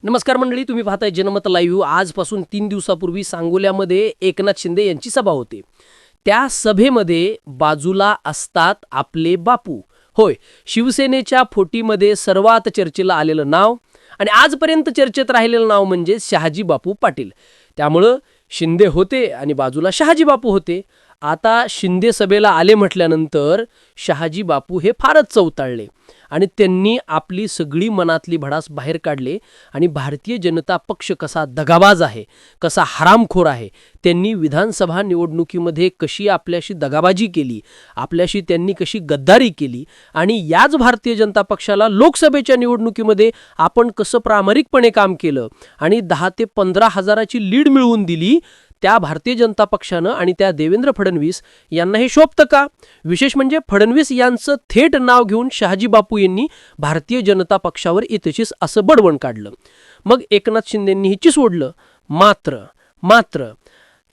नमस्कार मंडळी, तुम्ही पाहताय जनमत लाईव्ह. आजपासून 3 दिवसापूर्वी सांगोल्यामध्ये एकनाथ शिंदे यांची सभा होती. त्या सभेमध्ये बाजूला असतात आपले बापू. होय, शिवसेनेच्या फोटीमध्ये सर्वात चर्चेला आलेलं नाव आणि आजपर्यंत चर्चेत राहिलेलं नाव म्हणजे शहाजी बापू पाटील. त्यामुळं शिंदे होते आणि बाजूला शहाजी बापू होते. आता शिंदे सभेला आले म्हटल्यानंतर शहाजी बापू हे फारच चवताळले आणि त्यांनी आपली सगळी मनातली भडास बाहेर काढले आणि भारतीय जनता पक्ष कसा दगाबाज आहे, कसा हरामखोर आहे, त्यांनी विधानसभा निवडणुकीमध्ये कशी आपल्याशी दगाबाजी केली, आपल्याशी त्यांनी कशी गद्दारी केली आणि याच भारतीय जनता पक्षाला लोकसभेच्या निवडणुकीमध्ये आपण कसं प्रामाणिकपणे काम केलं आणि 10 ते 15 हजाराची लीड मिळवून दिली. त्या भारतीय जनता पक्षानं आणि त्या देवेंद्र फडणवीस यांना हे शोभतं का? विशेष म्हणजे फडणवीस यांचं थेट नाव घेऊन शहाजी बापू यांनी भारतीय जनता पक्षावर इतशीच असं बडवण काढलं. मग एकनाथ शिंदेंनी हिची सोडलं. मात्र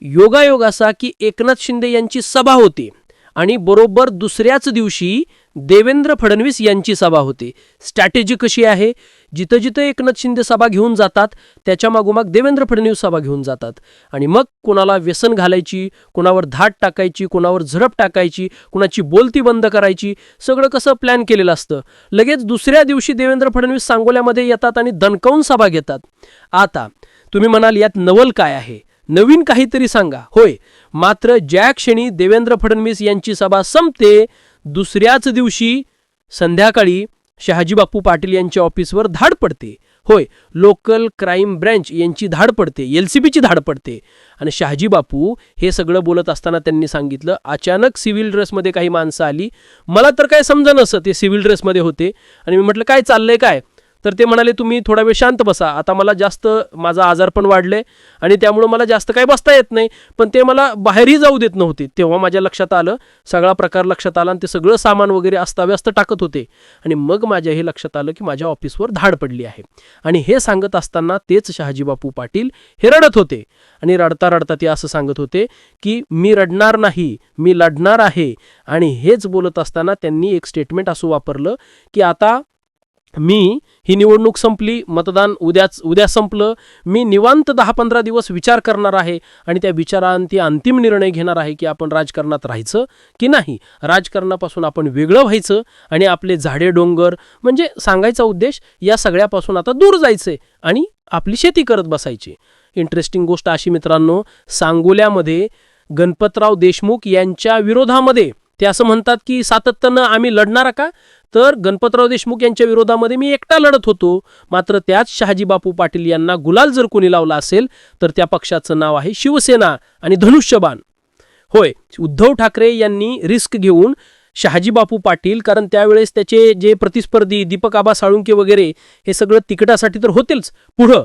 योगायोग असा की एकनाथ शिंदे यांची सभा होती आणि बरोबर दुसऱ्याच दिवशी देवेंद्र फडणवीस यांची सभा होती. स्ट्रॅटेजी कशी आहे? जिथं जिथं एकनाथ शिंदे सभा घेऊन जातात त्याच्या मागोमाग देवेंद्र फडणवीस सभा घेऊन जातात आणि मग कोणाला व्यसन घालायची, कोणावर धाड टाकायची, कोणावर झडप टाकायची, कोणाची बोलती बंद करायची, सगळं कसं प्लॅन केलेलं असतं. लगेच दुसऱ्या दिवशी देवेंद्र फडणवीस सांगोल्यामध्ये येतात आणि दणकावून सभा घेतात. आता तुम्ही म्हणाल यात नवल काय आहे, नवीन काहीतरी सांगा. होय, मात्र ज्या क्षणी देवेंद्र फडणवीस यांची सभा संपते दुसऱ्याच दिवशी संध्याकाळी शहाजी बापू पाटील यांच्या ऑफिसवर धाड पडते. होय, लोकल क्राईम ब्रँच यांची धाड पडते, LCBची धाड पडते आणि शहाजी बापू हे सगळं बोलत असताना त्यांनी सांगितलं, अचानक सिव्हिल ड्रेसमध्ये काही माणसं आली. मला तर काय समजा नसं, ते सिव्हिल ड्रेसमध्ये होते आणि मी म्हटलं काय चाललंय काय? तर ते म्हणाले तुम्ही थोडा वेळ शांत बसा, आता मला जास्त माझं आजार पण वाढले आणि त्यामुळं मला जास्त काही बसता येत नाही. पण ते मला बाहेरही जाऊ देत नव्हते. तेव्हा माझ्या लक्षात आलं, सगळा प्रकार लक्षात आला आणि ते सगळं सामान वगैरे अस्ताव्यस्त टाकत होते आणि मग माझ्या हे लक्षात आलं की माझ्या ऑफिसवर धाड पडली आहे. आणि हे सांगत असताना तेच शहाजी बापू पाटील हे रडत होते आणि रडता रडता ते असं सांगत होते की मी रडणार नाही, मी लढणार आहे. आणि हेच बोलत असताना त्यांनी एक स्टेटमेंट असं वापरलं की आता ही निवडणूक संपली, मतदान उद्या संपलं, मी निवांत 10-15 दिवस विचार करणार आहे आणि त्या विचारांती अंतिम निर्णय घेणार आहे की आपण राजकारणात राहायचं की नाही, राजकारणापासून आपण वेगळं व्हायचं आणि आपले झाडे डोंगर म्हणजे सांगायचा उद्देश या सगळ्यापासून आता दूर जायचंय आणि आपली शेती करत बसायची. इंटरेस्टिंग गोष्ट अशी मित्रांनो, सांगोल्यामध्ये गणपतराव देशमुख यांच्या विरोधामध्ये ते असं म्हणतात की सातत्यानं आम्ही लढणार का? तर गणपतराव देशमुख यांच्या विरोधामध्ये मी एकटा लढत होतो. मात्र त्याच शहाजी बापू पाटील यांना गुलाल जर कोणी लावला असेल तर त्या पक्षाचं नाव आहे शिवसेना आणि धनुष्यबाण. होय, उद्धव ठाकरे यांनी रिस्क घेऊन शहाजी बापू पाटील, कारण त्यावेळेस त्याचे जे प्रतिस्पर्धी दीपक आबा साळुंके वगैरे हे सगळं तिकिटासाठी तर होतेच पुढं,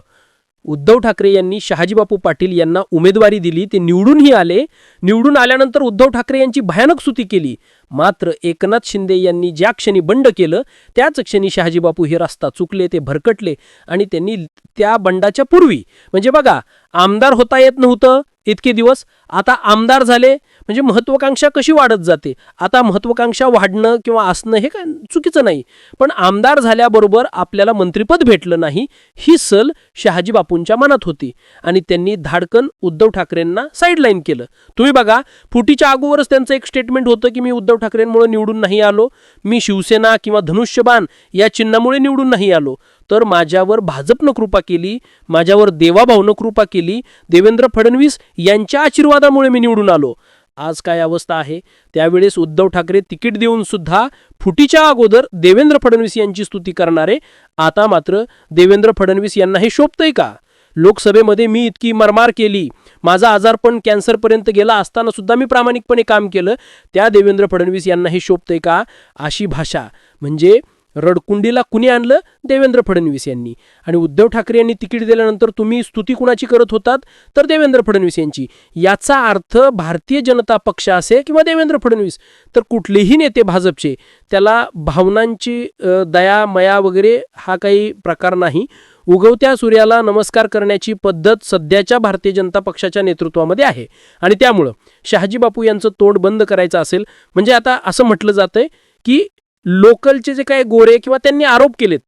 उद्धव ठाकरे यांनी शहाजी बापू पाटील यांना उमेदवारी दिली. ते निवडूनही आले. निवडून आल्यानंतर उद्धव ठाकरे यांची भयानक स्तुती केली. मात्र एकनाथ शिंदे यांनी ज्या क्षणी बंड केलं त्याच क्षणी शहाजी बापू हे रस्ता चुकले, ते भरकटले आणि त्यांनी त्या बंडाच्या पूर्वी म्हणजे बघा, आमदार होता येत नव्हतं इतके दिवस, आता आमदार झाले म्हणजे महत्वाकांक्षा कशी वाढत जाते. आता महत्वाकांक्षा वाढणं किंवा असणं हे काय चुकीचं नाही, पण आमदार झाल्याबरोबर आपल्याला मंत्रिपद भेटलं नाही ही सल शहाजी बापूंच्या मनात होती आणि त्यांनी धाडकन उद्धव ठाकरेंना साईडलाईन केलं. तुम्ही बघा, फुटीच्या अगोदरच त्यांचं एक स्टेटमेंट होतं की मी उद्धव ठाकरेंमुळे निवडून नाही आलो, मी शिवसेना किंवा धनुष्यबाण या चिन्हामुळे निवडून नाही आलो, तर माझ्यावर भाजपनं कृपा केली, माझ्यावर देवाभाऊनं कृपा केली, देवेंद्र फडणवीस यांच्या आशीर्वादामुळे मी निवडून आलो. आज काय अवस्था आहे? त्यावेळेस उद्धव ठाकरे तिकीट देऊन सुद्धा फुटीच्या अगोदर देवेंद्र फडणवीस यांची स्तुती करणारे, आता मात्र देवेंद्र फडणवीस यांना हे शोभतंय का? लोकसभेमध्ये मी इतकी मरमार केली, माझा आजारपण कॅन्सरपर्यंत गेला असताना सुद्धा मी प्रामाणिकपणे काम केलं, त्या देवेंद्र फडणवीस यांना हे शोभतंय का? अशी भाषा म्हणजे रडकुंडीला कुणी आणलं? देवेंद्र फडणवीस यांनी. आणि उद्धव ठाकरे यांनी तिकीट दिल्यानंतर तुम्ही स्तुती कुणाची करत होतात? तर देवेंद्र फडणवीस यांची. याचा अर्थ भारतीय जनता पक्ष असे किंवा देवेंद्र फडणवीस, तर कुठलेही नेते भाजपचे त्याला भावनांची दया मया वगैरे हा काही प्रकार नाही. उगवत्या सूर्याला नमस्कार करण्याची पद्धत सध्याच्या भारतीय जनता पक्षाच्या नेतृत्वामध्ये आहे आणि त्यामुळं शहाजी बापू यांचं तोंड बंद करायचं असेल म्हणजे आता असं म्हटलं जातंय की लोकलचे जे काही गोरे किंवा त्यांनी आरोप केलेत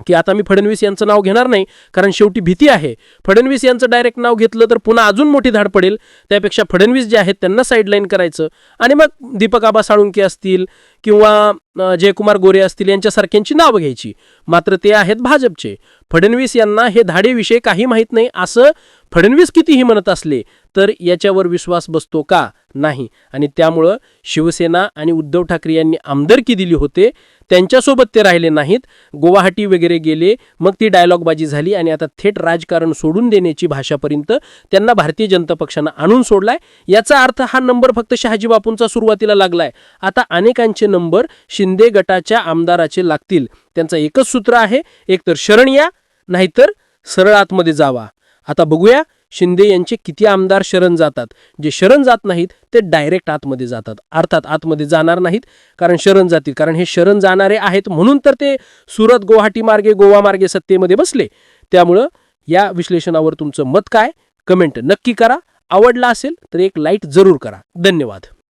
की आता मी फडणवीस यांचं नाव घेणार नाही, कारण शेवटी भीती आहे. फडणवीस यांचं डायरेक्ट नाव घेतलं तर पुन्हा अजून मोठी धाड पडेल. त्यापेक्षा फडणवीस जे आहेत त्यांना साईडलाईन करायचं आणि मग दीपक आबा साळुंके असतील किंवा जयकुमार गोरे असतील यांच्यासारख्यांची नावं घ्यायची. मात्र ते आहेत भाजपचे. फडणवीस यांना हे धाडेविषयी काही माहीत नाही असं फडणवीस कितीही म्हणत असले तर याच्यावर विश्वास बसतो का? नाही. आणि त्यामुळं शिवसेना आणि उद्धव ठाकरे यांनी आमदारकी दिली होते, त्यांच्यासोबत ते राहिले नाहीत, गुवाहाटी वगैरे गेले, मग ती डायलॉगबाजी झाली आणि आता थेट राजकारण सोडून देण्याची भाषापर्यंत त्यांना भारतीय जनता पक्षानं आणून सोडलाय. याचा अर्थ हा नंबर फक्त शहाजी बापूंचा सुरुवातीला लागलाय. आता अनेकांचे नंबर शिंदे गटाच्या आमदाराचे लागतील. त्यांचं एकच सूत्र आहे, एकतर शरण या नाहीतर सरळ आतमध्ये जावा. आता बघूया शिंदे यांचे किती आमदार शरण जातात. जे शरण जात नाहीत ते डायरेक्ट आतमध्ये जातात. अर्थात आतमध्ये जाणार नाहीत कारण शरण जातील, कारण हे शरण जाणारे आहेत म्हणून तर ते सुरत गुवाहाटी मार्गे गोवा मार्गे सत्तेमध्ये बसले. त्यामुळं या विश्लेषणावर तुमचं मत काय? कमेंट नक्की करा. आवडला असेल तर एक लाईक जरूर करा. धन्यवाद.